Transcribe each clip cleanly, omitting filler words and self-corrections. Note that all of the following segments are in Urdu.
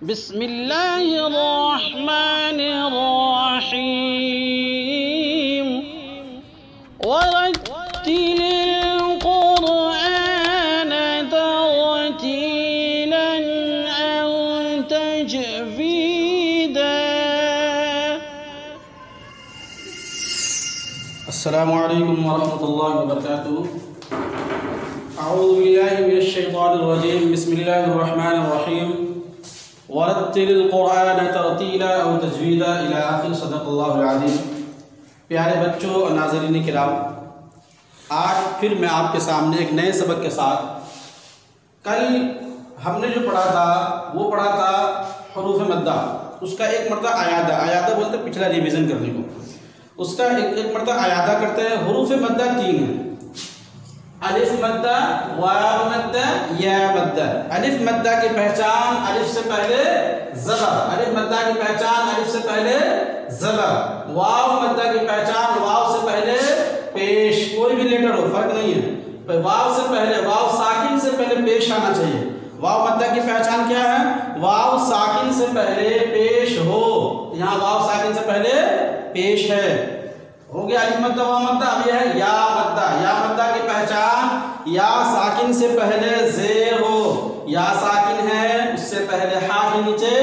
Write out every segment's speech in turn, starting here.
بسم اللہ الرحمن الرحیم ورتل القرآن ترتیلا أنت جاویدا. السلام علیکم ورحمۃ اللہ وبرکاتہ. اعوذ باللہ من الشیطان الرجیم. بسم اللہ الرحمن الرحیم. ورتل القرآن ترتیلا او تجویدا الی آخر. صدق اللہ العظیم. پیارے بچوں اور ناظرین کرام، آج پھر میں آپ کے سامنے ایک نئے سبق کے ساتھ، کل ہم نے جو پڑھا تھا وہ پڑھا تھا حروف مدہ. اس کا ایک مرتبہ اعادہ بولتے ہیں پچھلا ریویژن کرنے کو. اس کا ایک مرتبہ اعادہ کرتے ہیں. حروف مدہ 3 ہیں: الف مدہ، واو مدہ، یا مدہ. الف مدہ کی پہچان الف سے پہلے زبر. الف مدہ کی پہچان الف سے پہلے زبر. واو مدہ کی پہچان واو سے پہلے پیش. کوئی بھی لیٹر ہو فرق نہیں ہے، واو سے پہلے، واو ساکن سے پہلے پیش آنا چاہیے. واو مدہ کی پہچان کیا ہے؟ واو ساکن سے پہلے پیش ہو. یہاں واو ساکن سے پہلے پیش ہے. ہو گیا الف مدہ واو مدہ. اب یہ ہے یا مدہ. یا مدہ کی پہچان یا ساکن سے پہلے زیر ہو. یا ساکن ہے، اس سے پہلے ہا کے نیچے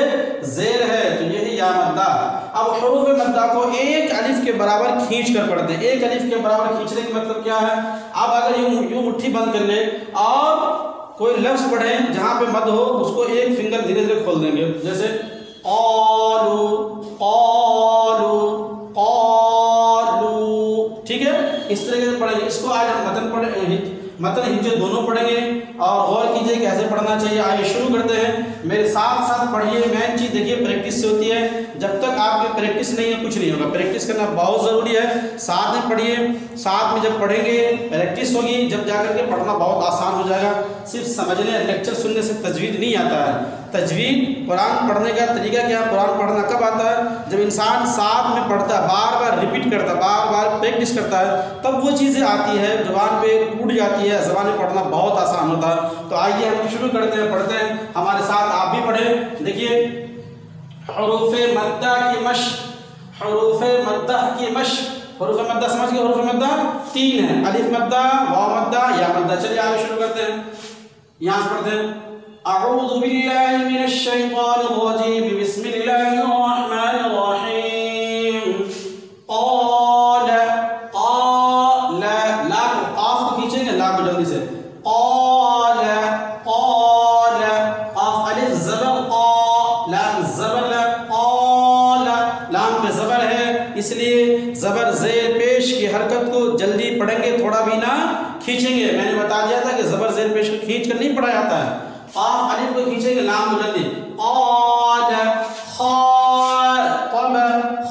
زیر ہے، تو یہ ہے یا مدہ. اب حروف مدہ کو ایک الف کے برابر کھینچ کر پڑھتے ہیں. ایک الف کے برابر کھینچنے کا مطلب کیا ہے؟ اب اگر یوں مٹھی بند کر لیں اور کوئی لفظ پڑھیں جہاں پہ مد ہو، اس کو ایک فنگر دھیرے دھیرے کھول دیں گے. جیسے قالو قالو قالو. ٹھیک ہے، اس طریقے سے پڑھیں گے. اس کو آج ہم متن ہجے دونوں پڑھیں گے اور غور کیجئے کیسے پڑھنا چاہیے. آئیے شروع کرتے ہیں. میرے ساتھ ساتھ پڑھیے. مین چیز دیکھیے پریکٹس سے ہوتی ہے. جب تک آپ کی پریکٹس نہیں ہے کچھ نہیں ہوگا. پریکٹس کرنا بہت ضروری ہے. ساتھ میں پڑھیے. ساتھ میں جب پڑھیں گے پریکٹس ہوگی، جب جا کر کے پڑھنا بہت آسان ہو جائے گا. صرف سمجھنے لیکچر سننے سے تجوید نہیں آتا ہے. تجوید قرآن پڑھنے کا طریقہ کیا ہے؟ قرآن پڑھنا کب آتا ہے؟ جب انسان ساتھ میں پڑھتا ہے، بار بار ریپیٹ کرتا ہے، بار بار پریکٹس کرتا ہے، تب وہ چیزیں آتی ہے، زبان پہ ٹوٹ جاتی ہے، زبان میں پڑھنا بہت آسان ہوتا ہے. تو آئیے ہم شروع کرتے ہیں، پڑھتے ہیں. ہمارے ساتھ آپ بھی پڑھیں. دیکھیے حروف مدہ کی مشق. حروف مدہ کی مشق. حروف مدہ سمجھ گئے؟ حروف مدہ 3 ہیں: الف مدہ، واو مدہ، یا مدہ. چلیے آگے شروع کرتے ہیں. یہاں سے پڑھتے ہیں. اعوذ باللہ من الشیطان الرجیم. بسم اللہ الرحمن الرحیم. قال قال. لا کو قاف کو کھینچیں گے، لا کو جلدی سے. قال قال. قاف الف زبر قا، لام زبر لا. قال لام پہ زبر ہے، اس لیے زبر زیر پیش کی حرکت کو جلدی پڑھیں گے، تھوڑا بھی نہ کھینچیں گے. میں نے بتا دیا تھا کہ زبر زیر پیش کو کھینچ کر نہیں پڑھا جاتا ہے. قاف الف کو کھینچیں گے، لام کو جلدی. قال خا طب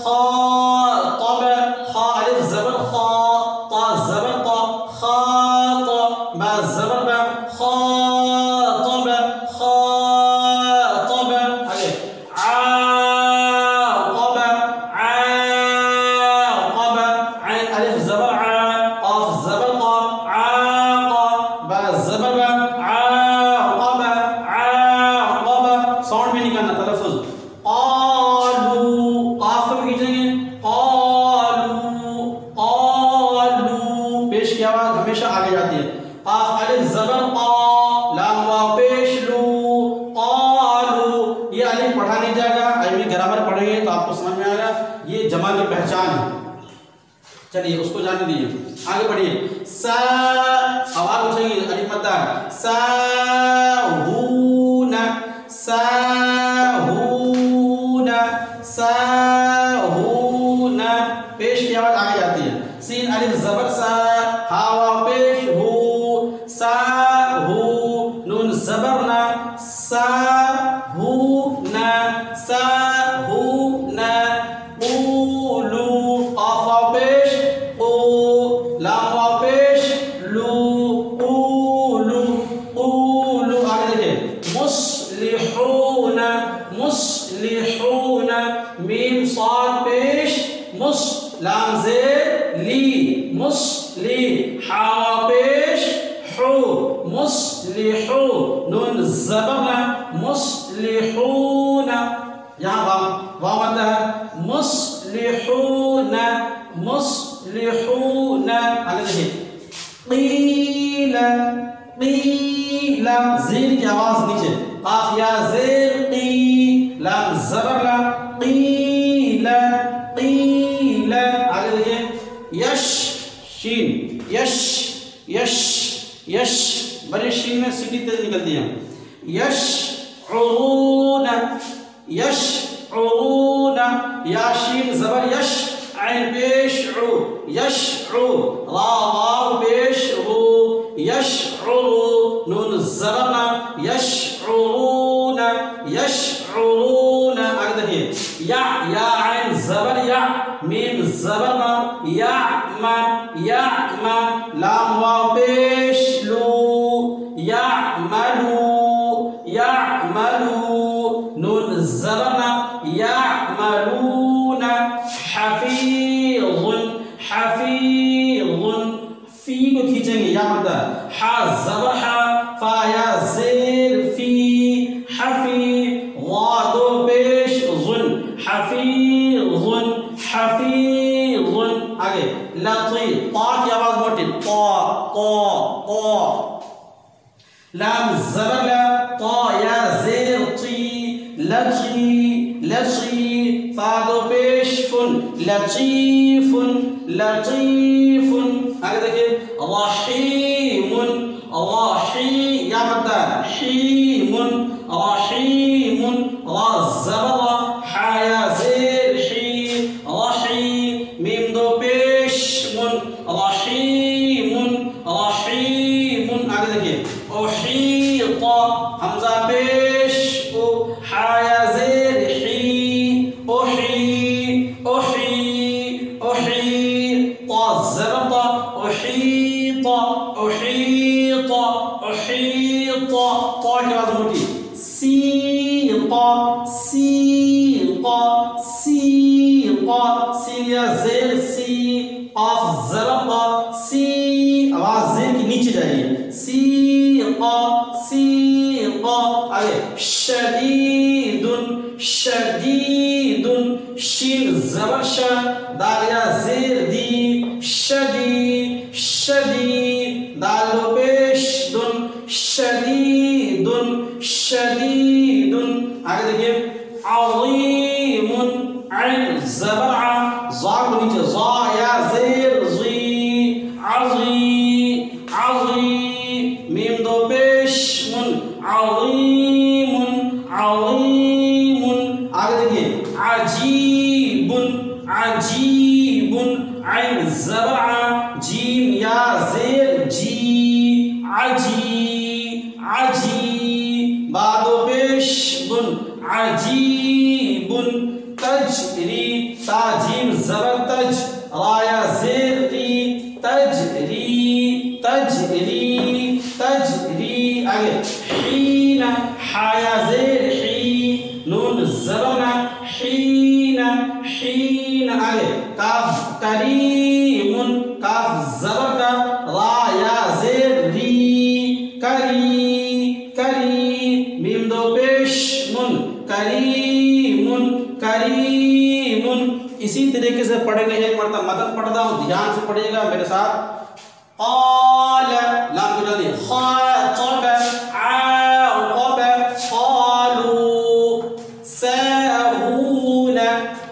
خا طب. خا الف زبر خا، طا زبر طا، خا طا. با زبر با، خا طب خا طب. آگے عاقب عاقب. عین الف زبر ع، قاف زبر قا، عاق. با زبر با، عاقب عاقب. ساؤنڈ بھی نکالنا، تلفظ. قالو. قاف کو بھی کھینچیں گے. قالو قالو. پیش کی آواز ہمیشہ آگے جاتی ہے. قاف الف زبر قا، لام واو پیش لو. قالو. یہ الف پڑھا نہیں جائے گا. عربی گرامر پڑھیں گے تو آپ کو سمجھ میں آئے گا. یہ جمع کی پہچان ہے. چلیے اس کو جانے دیجیے. آگے بڑھیے. سا. آواز اٹھیں گے، الف مدہ. ساہون ساہون ساہون. پیش کی آواز آگے جاتی ہے. سین الف زبر سا، ہا واو پیش ہو. ساہو. نون زبر نا، ساہون ساہون. قولو. قاف واو پیش او، لام واو پیش لو. قولو قولو. آگے دیکھیں. مصلحون مصلحون. میم صاد پیش مس، لام زیر لی. مصلی. حا پیش حو. مصلحون. نون زبر مصلحون یہاں واو مدہ ہے، مصلحون مصلحون. آگے دیکھیں قیل قیل، زیر کی آواز نیچے، قاف یا زیر قی، لام زبر لا، قیل قیل. آگے دیکھیں یش شین، یش یش یش، بڑی شین میں سیٹی تیز نکلتی ہے. یشعرون یشعرون، یا شین زبر یش، عین پیش عو، یشعو، را واو پیش رو، یشعرو، نون زبرنا، یشعرون یشعرون. آگے دیکھیے یا عین زبر یا، میم زبرنا، یعمل یعمل، لام واو پیش لو، یعملو یعملو، نون زبرنا، یعملون. حفیظ حفیظ، فی کو کھینچیں گے یا مدہ، حا زبر حا، فا یا زیر فی، حفی، غادو پیش ظن، حفیظ حفیظ. آگے لطی، طا کی آواز موٹی، طا طا طا، لام زبر لا، طا یا زیر طی، لطی لطی، فا دو پیش فن، لطیف لطیف. آگے دیکھیں رحیم رحی، یا مدہ حیم رحیم، را زبر حا یا زیر حی، رحیم، میم دو پیش من، رحیم رحیم. آگے دیکھیں احیط، حمزہ پیش او، حا یا زیر حی، احی احی احی، طا زبر طا، احیط احیط احیط. طا کی آواز موٹی، سیق سیق سیق، سین یا زیر سی، قاف زبر قا، سی، آواز زیر کی نیچے جائے گی، سیق سیق. آگے شدید شدید، شین زبر شا، دال یا زیر دی، شدید شدید، دال پیش دن، شدید شدید. آگے دیکھیں عظیم، عین زبر ع، ظا کو نیچے، ظا یا زیر ظی، عظیم عظیم، میم دو پیش من، عظیم عظیم. آگے دیکھیں عجیب عجیب، عین زبر ع، جیم یا زیر جی، عجی عجی، بعدو پیش بن، عجیب. تجری، تا جیم زبر تج، را یا زیر ری، تجری تجری تجری. آگے حین، حا یا زیر حی، نون زبرنا، حین حین. آگے کاف کریم، کاف زبر کا، را یا زیر ری، کری کری، میم دو پیش من، کریم کریم. اسی طریقے سے پڑھیں گے، ایک مرتبہ مدد پڑھتا ہوں، دھیان سے پڑھیے گا میرے ساتھ. قال، لام کو جلدی، خاطب عاقب، قالوا ساهون،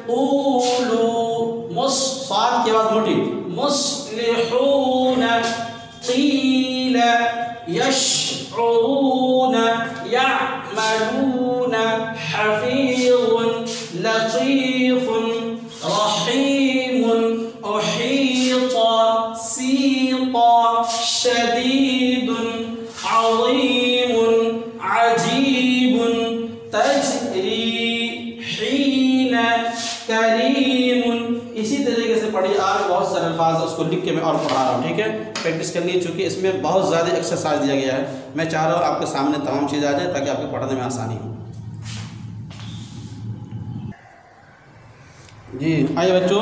قولوا، صاد کی آواز موٹی، مصلحون، قیل، یشعرون، یعملون، حفیظ، لطیف، رحیم، احیط، سیق، شدید، عظیم، عجیب، تجری، حین، کریم. اسی طریقے سے پڑھی. آپ بہت سارے الفاظ اس کو لکھ کے میں اور پڑھا رہا ہوں، ٹھیک ہے، پریکٹس کرنی ہے، چونکہ اس میں بہت زیادہ ایکسرسائز دیا گیا ہے. میں چاہ رہا ہوں آپ کے سامنے تمام چیز آ جائے تاکہ آپ کو پڑھنے میں آسانی ہو. جی آئیے بچوں،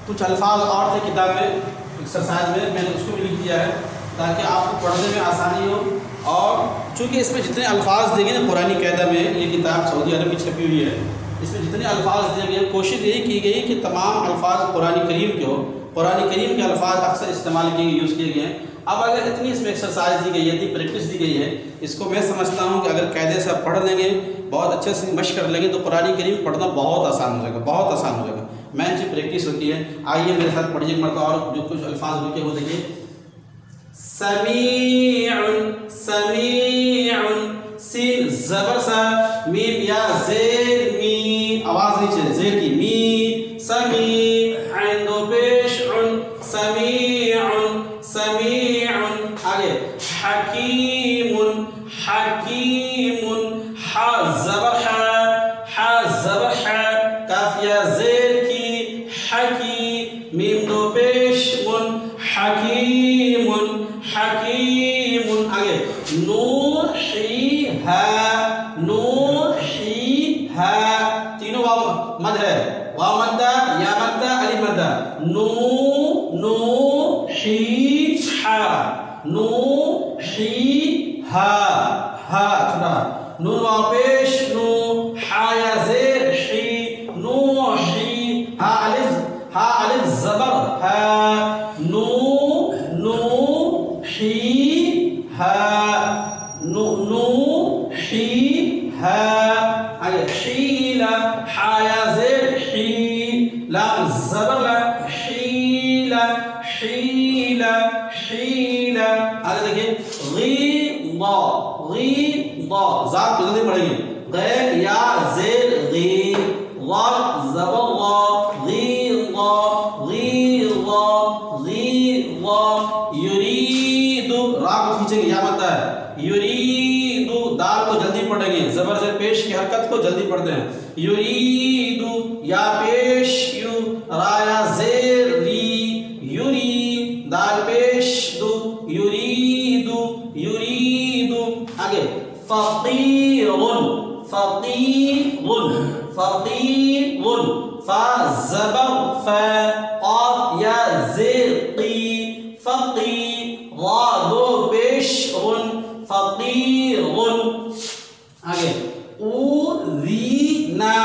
کچھ الفاظ اور تھے کتاب میں ایکسرسائز میں نے اس کو بھی لکھ دیا ہے تاکہ آپ کو پڑھنے میں آسانی ہو اور چونکہ اس میں جتنے الفاظ دیے گئے نا قرآن قاعدہ میں، یہ کتاب سعودی عرب کی چھپی ہوئی ہے، اس میں جتنے الفاظ دیے گئے کوشش یہی کی گئی کہ تمام الفاظ قرآن کریم کے ہو، قرآن کریم کے الفاظ اکثر استعمال کیے گئے، یوز کیے گئے ہیں۔ اب اگر اتنی اس میں ایکسرسائز دی گئی ہے، اتنی پریکٹس دی گئی ہے، اس کو میں سمجھتا ہوں کہ اگر قاعدے سے آپ پڑھ لیں گے، بہت اچھے سے مشق کر لیں گے تو قرآن کریم پڑھنا بہت آسان ہو جائے گا، بہت آسان ہو جائے گا۔ مین چیز پریکٹس ہوتی ہے۔ آئیے میرے ساتھ پڑھیے ایک مرتبہ اور جو کچھ الفاظ لکھے وہ دیکھیے۔ سمیع، سمیع، سین زبر سا، میم یا زیر می، آواز نیچے زیر کی می، سمیع، عین دو پیش عن، سمیع، سمیع، آگے حکیم، حکیم، حا زبر حا، حا زبر حا، کاف یا زیر کی، حکی، میم دو پیش من، حکیم، حکیم، آگے نوحیہا، نوحیہا، تینوں واو مد ہے، واو مدہ، یا مدہ، علی مدہ، نوحیہا، نوحیہا، ہا چھوٹا، نون واو پیش نو، حا یا زیر حی، نوحی، ہا الف زبر ہا، نو، نوحیہا، نوحیہا، آگے حیلہ، حا یا زیر حی، لام زبر لا، حیلہ، حیلہ، حیلہ، آگے دیکھیں غیضہ، غیضہ، ذات کو جلدی پڑھیں گے، غیر یا زیر غی، غا زبر غا، غیضہ، غیضہ، غیضہ، یرید، را کو کھینچیں گے، یا مدہ ہے، یرید، دال کو جلدی پڑھیں گے، زبر سے پیش کی حرکت کو جلدی پڑھتے ہیں، یرید، یا پیش یو، را یا زیر ری، یری، دال پیش دو، یرید، یرید، آگے فقیر، فقیر، فقیر، فا زبر فا، قاف یا زیر قی، فقی، غا دو پیش غن، فقیر، آگے اوذینا،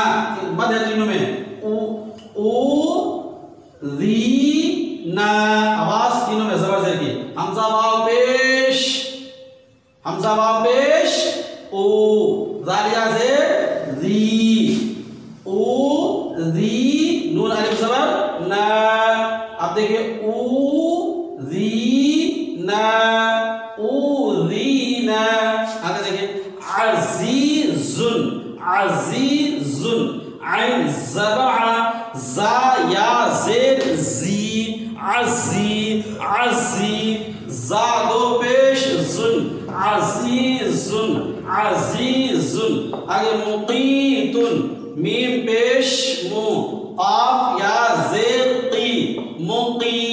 مد ہے تینوں میں، اوذینا، آواز تینوں میں زبر زیر کی، حمزہ واو پیش، حمزہ واو پیش، او، زالیہ زیر ذی، او ذی، نون الف زبر نا، اب دیکھیں او ذی نا، او ذینا، آگے دیکھیں عزیزن، عزیزن، عین زبر زا یا زیر زی، عزی، عزی، زا دو پیش زن، عزیزن، عزیزن، آگے مقیتن، میم پیش مو، قاف یا زیر قی، مقی،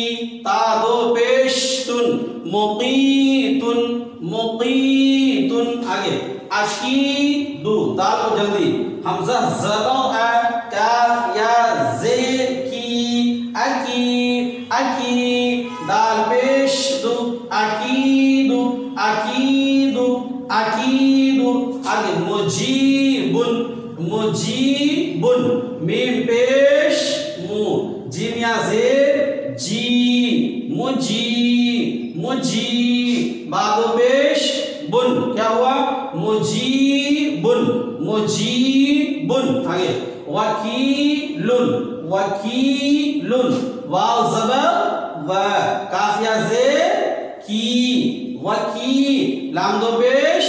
تا دو پیش تن، مقیتن، مقیتن، آگے اکیدو، دال کو جلدی، حمزہ زبر ا، کاف یا زیر کی، اکی، اکی، دال پیش دو، اکیدو، اکیدو، اکیدو، آگے مجیبن، مجیبن، میم پیش مو، جیم یا زیر جی، مجی، مجی، بادو پیش بن، کیا ہوا مجیبن، مجیبن، آگے وکیلن، وکیلن، واو زبر و، کاف یا زیر کی، وکی، لام دو پیش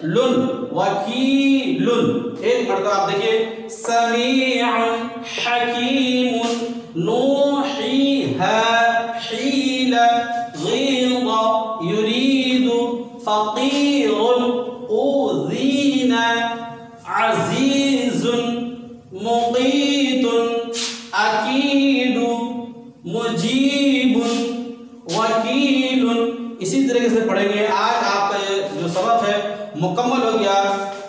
لن، وکیلن، ایک مرتبہ آپ دیکھیے، سمیع حکیم نوحیہا حیلہ غیضہ یرید فقیر اوذینا عزیز مقیت اکید مجیب وکیل۔ اسی طریقے سے پڑھیں گے۔ آج آپ کا جو سبق ہے مکمل ہو گیا۔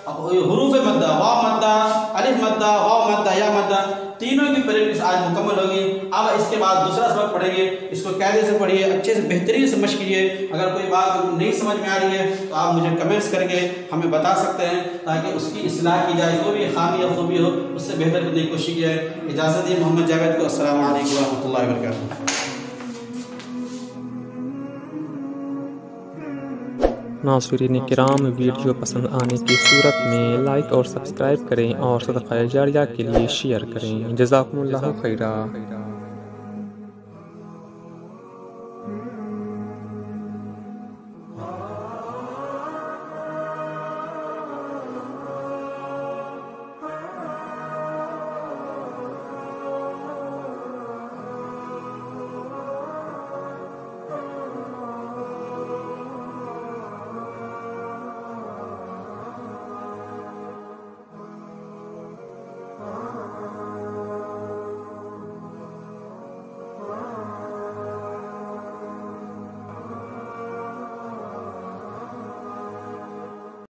حروف مدہ، واو مدہ، الف مدہ، واو مدہ، یا مدہ، تینوں کی پریکٹس آج مکمل ہوگی. اب اس کے بعد دوسرا سبق پڑھیں گے. اس کو قاعدے سے پڑھیے, اچھے سے بہترین سے مشق کیجیے. اگر کوئی بات نہیں سمجھ میں آ رہی ہے تو آپ مجھے کمنٹس کر کے ہمیں بتا سکتے ہیں تاکہ اس کی اصلاح کی جائے. جو بھی خامی یا خوبی ہو اس سے بہتر کرنے کی کوشش کی جائے. اجازت دیے محمد جاوید کو. السلام علیکم ورحمۃ اللہ وبرکاتہ. ناظرین کرام، ویڈیو پسند آنے کی صورت میں لائک اور سبسکرائب کریں اور صدقہ جاریہ کے لیے شیئر کریں. جزاکم اللہ خیرا.